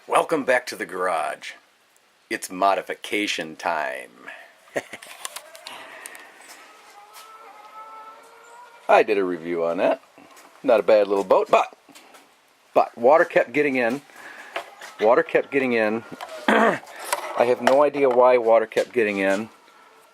Welcome back to the garage. It's modification time. I did a review on that. Not a bad little boat, but water kept getting in. Water kept getting in. I have no idea why water kept getting in.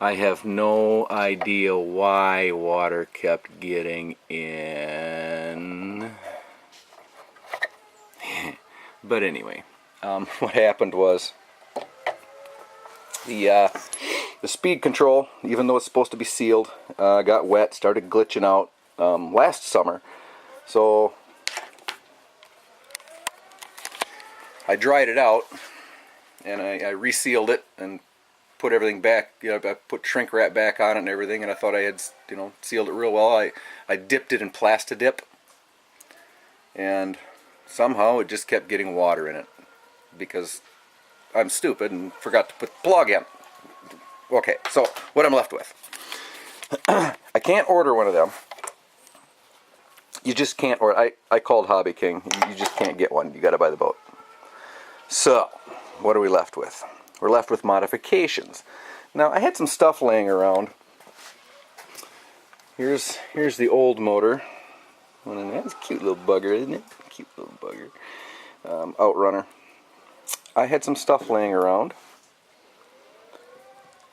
I have no idea why water kept getting in. But anyway, what happened was the speed control, even though it's supposed to be sealed, got wet, started glitching out last summer. So I dried it out and I resealed it and put everything back. I put shrink wrap back on it and everything, and I thought I had sealed it real well. I dipped it in Plastidip, and somehow it just kept getting water in it because I'm stupid and forgot to put the plug in. Okay, so what I'm left with. I can't order one of them. You just can't order. I called Hobby King. You just can't get one. You got to buy the boat. So, what are we left with? We're left with modifications. Now, I had some stuff laying around. Here's the old motor. That's a cute little bugger, isn't it? Cute little bugger. Outrunner. I had some stuff laying around.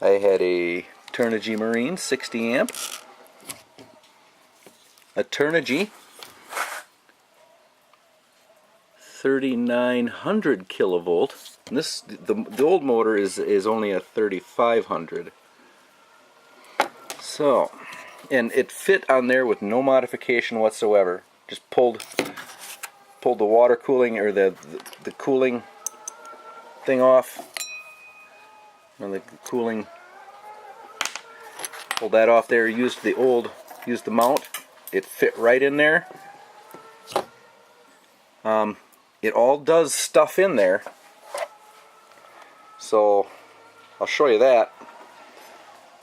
I had a Turnigy Marine 60 amp. A Turnigy 3900 kilovolt. And the old motor is only a 3500. So, and it fit on there with no modification whatsoever. Just pulled the water cooling, or the cooling thing off. And the cooling, pulled that off there. Used the mount. It fit right in there. It all does stuff in there. So I'll show you that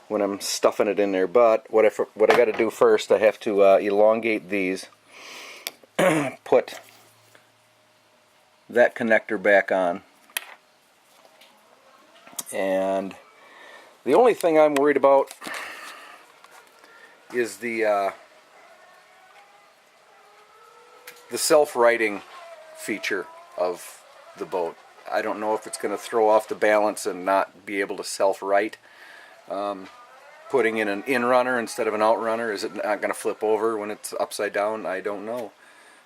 when I'm stuffing it in there. But what I got to do first, I have to elongate these, put that connector back on, and the only thing I'm worried about is the self-righting feature of the boat. I don't know if it's going to throw off the balance and not be able to self-right. Putting in an in-runner instead of an out-runner, is it not going to flip over when it's upside down? I don't know.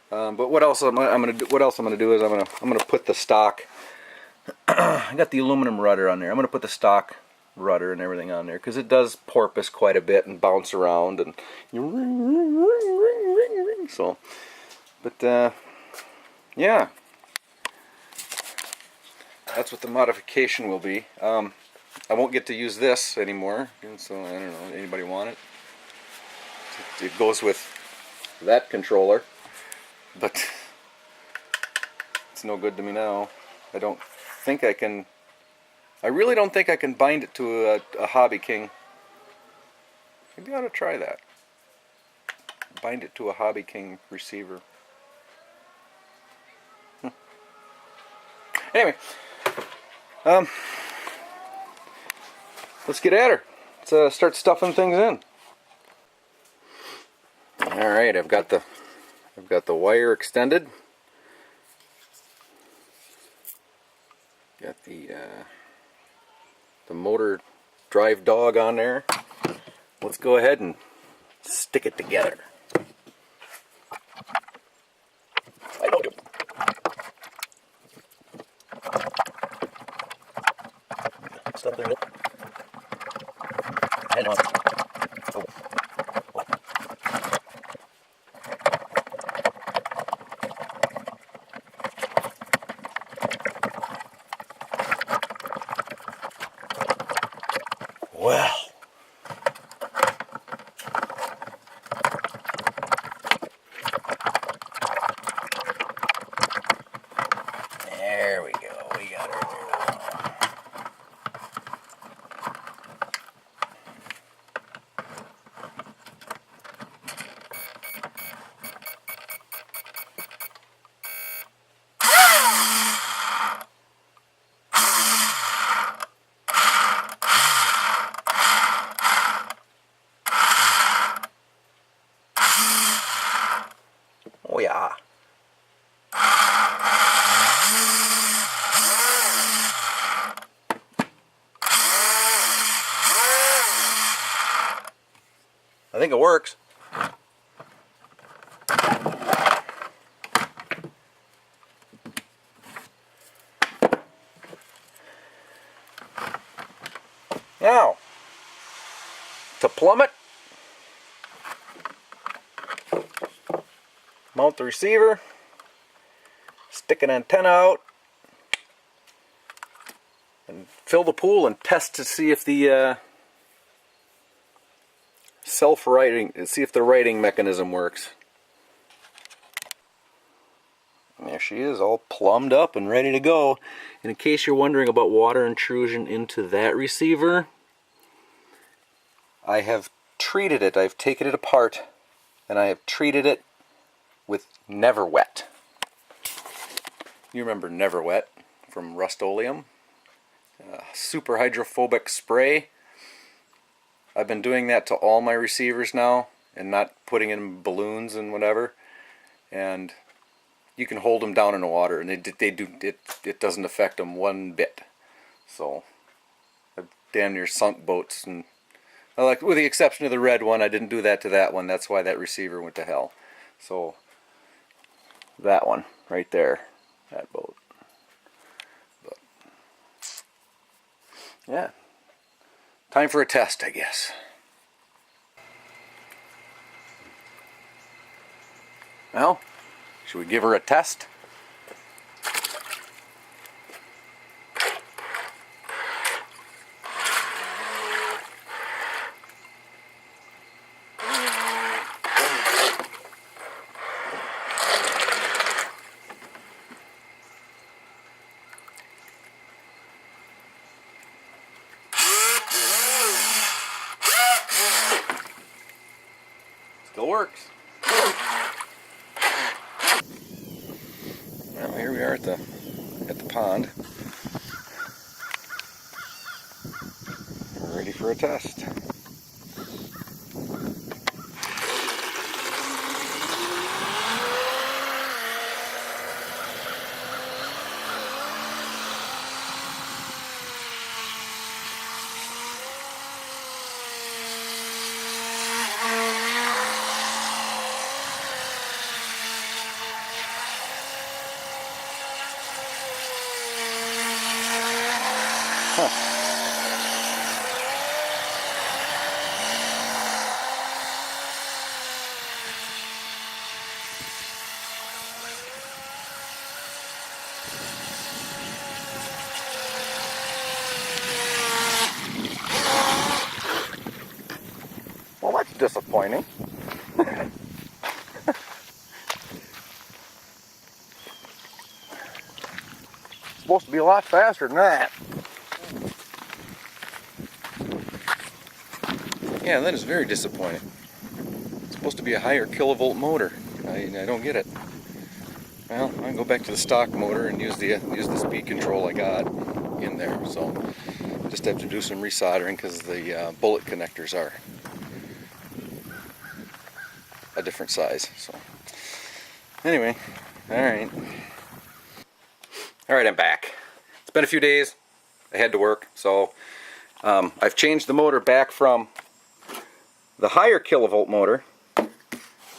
But what else I'm going to do is I'm going to put the stock. I got the aluminum rudder on there. I'm going to put the stock rudder and everything on there because it does porpoise quite a bit and bounce around and so. But yeah, that's what the modification will be. I won't get to use this anymore, so I don't know. Anybody want it? It goes with that controller, but it's no good to me now. I really don't think I can bind it to a Hobby King. Maybe I ought to try that. Bind it to a Hobby King receiver. Anyway, let's get at her. Let's start stuffing things in. All right, I've got the wire extended. Got the motor drive dog on there. Let's go ahead and stick it together. Something. Hang on. Oh. Well. There we go. We got her there now. think it works. Now, to plummet, mount the receiver, stick an antenna out, and fill the pool and test to see if the see if the righting mechanism works. And there she is, all plumbed up and ready to go. And in case you're wondering about water intrusion into that receiver, I have treated it. I've taken it apart and I have treated it with Never Wet. You remember Never Wet from Rust-Oleum? Super hydrophobic spray. I've been doing that to all my receivers now and not putting in balloons and whatever. And you can hold them down in the water and it doesn't affect them one bit. So I've damn near sunk boats, and like with the exception of the red one, I didn't do that to that one. That's why that receiver went to hell. So that one right there, that boat. But yeah, time for a test, I guess. Well, should we give her a test? Still works. Well, here we are at the pond. We're ready for a test. Well, that's disappointing. It's supposed to be a lot faster than that. Yeah, that is very disappointing. It's supposed to be a higher kilovolt motor. I don't get it. Well, I can go back to the stock motor and use the speed control I got in there. So just have to do some resoldering because the bullet connectors are a different size. So anyway, all right, I'm back. It's been a few days. I had to work, so I've changed the motor back from the higher kilovolt motor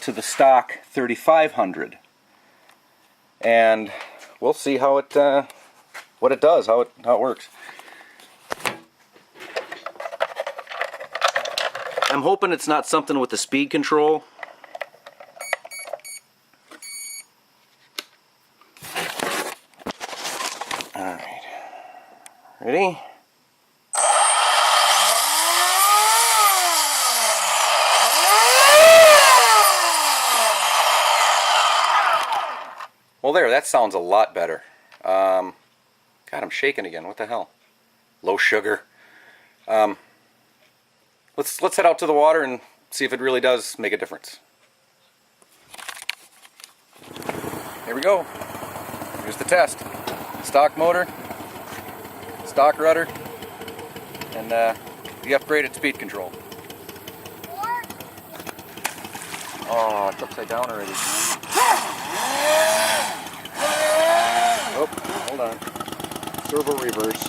to the stock 3500, and we'll see how it what it does, how it works. I'm hoping it's not something with the speed control. All right, ready? Well, there, that sounds a lot better. God, I'm shaking again. What the hell? Low sugar. Let's head out to the water and see if it really does make a difference. Here we go. Here's the test. Stock motor, stock rudder, and the upgraded speed control. Oh, it's upside down already. Oh, hold on. Servo reverse.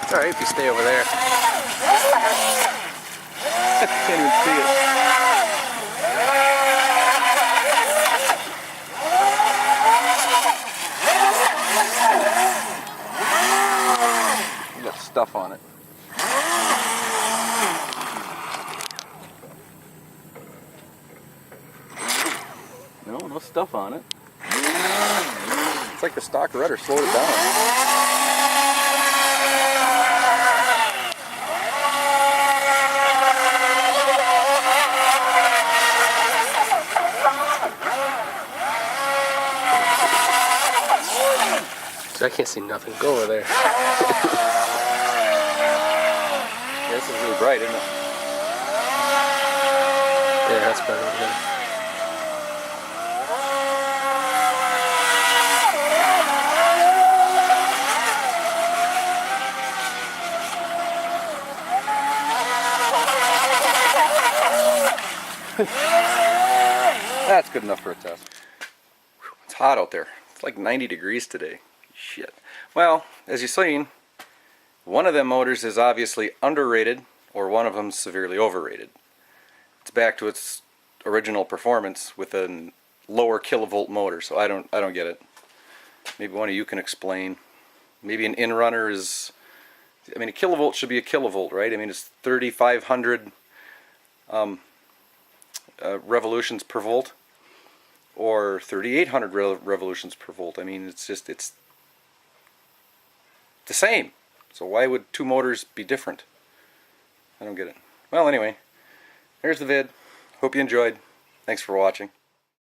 Alright, if you stay over there. Can't even see it. Got stuff on it. No stuff on it. It's like the stock rudder slowed it down. So I can't see nothing. Go over there. Yeah, this is really bright, isn't it? Yeah, that's better over there. That's good enough for a test. It's hot out there. It's like 90 degrees today. Shit. Well, as you've seen, one of them motors is obviously underrated, or one of them severely overrated. It's back to its original performance with a lower kilovolt motor, so I don't get it. Maybe one of you can explain. Maybe an in-runner is... I mean, a kilovolt should be a kilovolt, right? I mean, it's 3,500 revolutions per volt, or 3,800 revolutions per volt. I mean, it's the same. So why would two motors be different? I don't get it. Well, anyway, here's the vid. Hope you enjoyed. Thanks for watching.